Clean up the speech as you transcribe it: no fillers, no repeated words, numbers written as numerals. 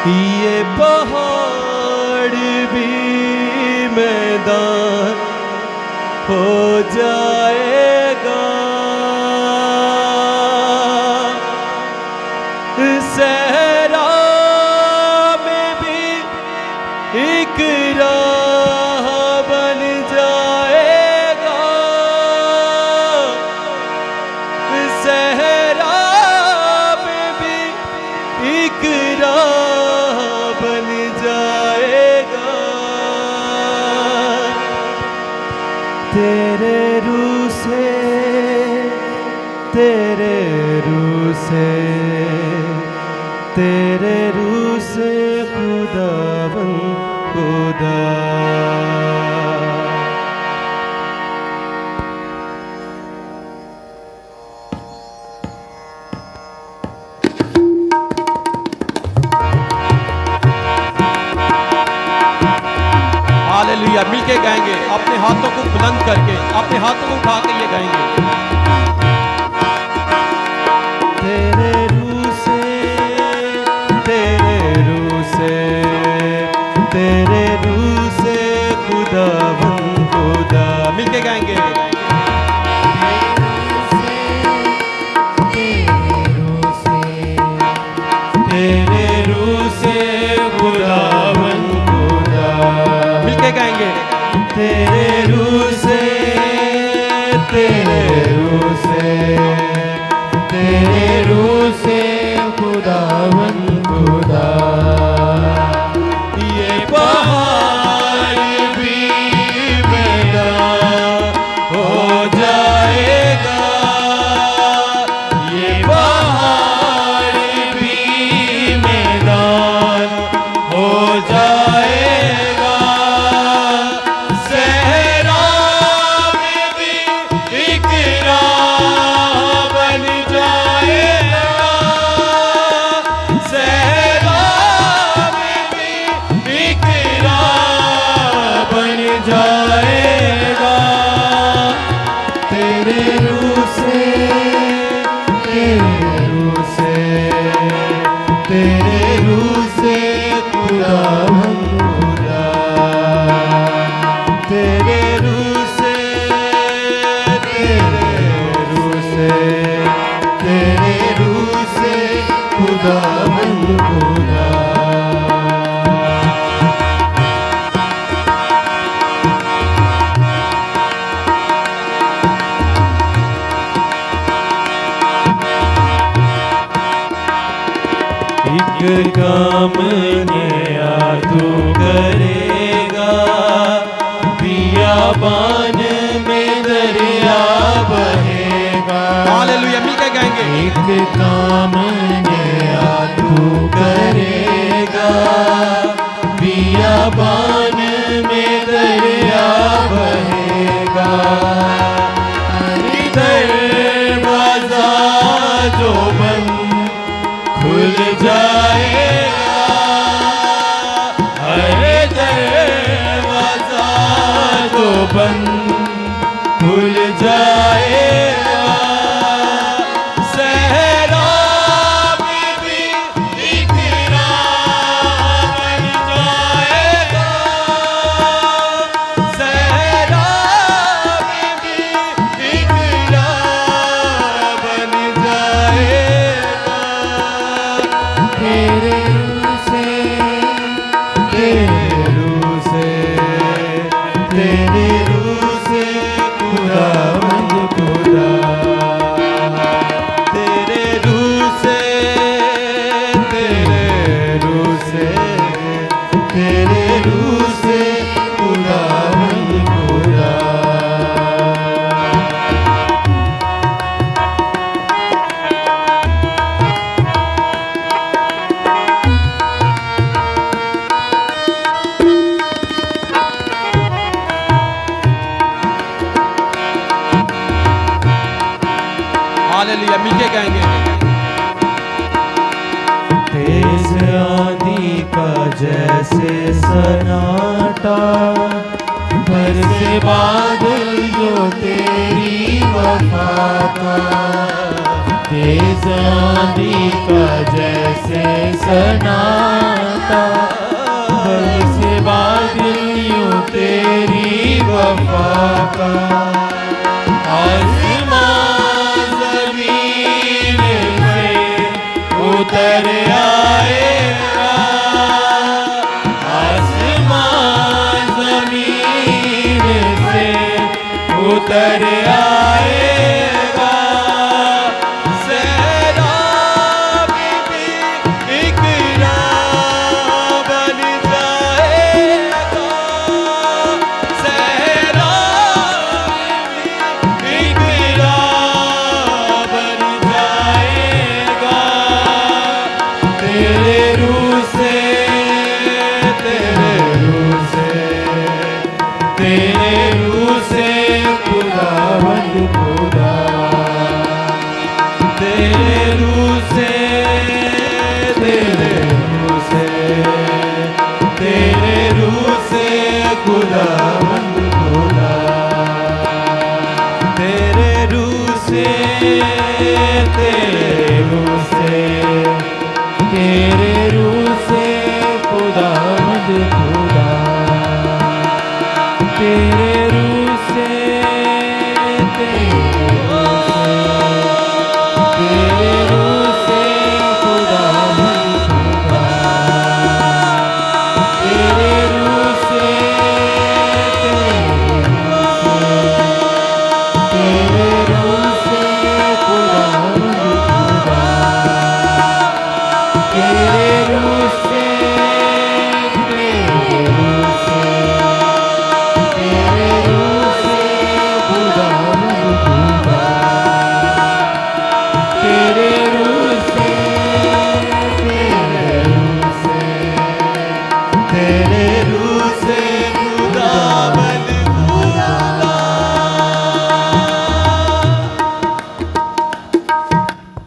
ये पहाड़ भी मैदान हो जाएगा, सहरा में भी एक राह बन जाएगा, सहरा में भी एक राह बन जाएगा। तेरे रूह से, तेरे रूह से, तेरे रूह से खुदावन खुदा। हालेलुया। मिलके गाएंगे, अपने हाथों को बुलंद करके, अपने हाथों को उठा के ये गाएंगे। तेरे रूह से, तेरे रूह से, तेरे रूह से खुदावन खुदा। मिलके गाएंगे। तेरे रूह से खुदावन खुदा। मिलके गाएंगे। तेरे रूह से, तेरे रूह से, तेरे रूह से खुदावन खुदा। ये पहाड़ भी मैदान हो जाएगा, ये पहाड़ भी मैदान हो जाएगा, सहरा में भी एक राह बन जाएगा, सहरा में भी एक राह बन जाएगा। तेरे रूह से, तेरे रूह से, तेरे रूह से खुदावन खुदा। तेरे रूह से, तेरे रूह से, तेरे रूह से खुदावन खुदा। एक काम नया तू करेगा, बियाबान में दरिया बहेगा। हालेलुया। मिलके गाएंगे। एक काम नया तू करेगा, बियाबान में दरिया बहेगा, दरवाजा जो बंद खुल जाएगा, हरे दरवाजा जो बंद खुल जाएगा, सहरा में भी एक राह बन जाएगा, सहरा में भी एक राह बन जाएगा। तेरे रूह से, तेरे रूह से, तेरे रूह से खुदावन खुदा। तेरे रूह से, तेरे रूह से, तेरे रूह से खुदावन खुदा। हालेलुया। मिलके गाएंगे। तेज आंधी का जैसे सन्नाटा, बरसे बादल जो तेरी वफा का, तेज आंधी का जैसे सनाटा, बरसे बादल यूं तेरी वफा का। आसमान ज़मीन से उतर आएगा, आसमान ज़मीन से उतर आएगा। सैलाब भी एक राह बन जाएगा, सैलाब भी एक राह बन जाएगा। तेरे रूह से, तेरे रूह से, तेरे रूह से खुदावंद खुदा, तेरे रूह से, तेरे रूह से, तेरे रूह से खुदावंद खुदा, तेरे रूह से, तेरे रूह से, तेरे रूह से खुदावंद खुदा, तेरे रूह से, तेरे रूह से खुदावंद खुदा, तेरे रूह से, तेरे रूह से खुदावंद खुदा, तेरे रूह से, तेरे रूह से, तेरे रूह से खुदावंद खुदा, तेरे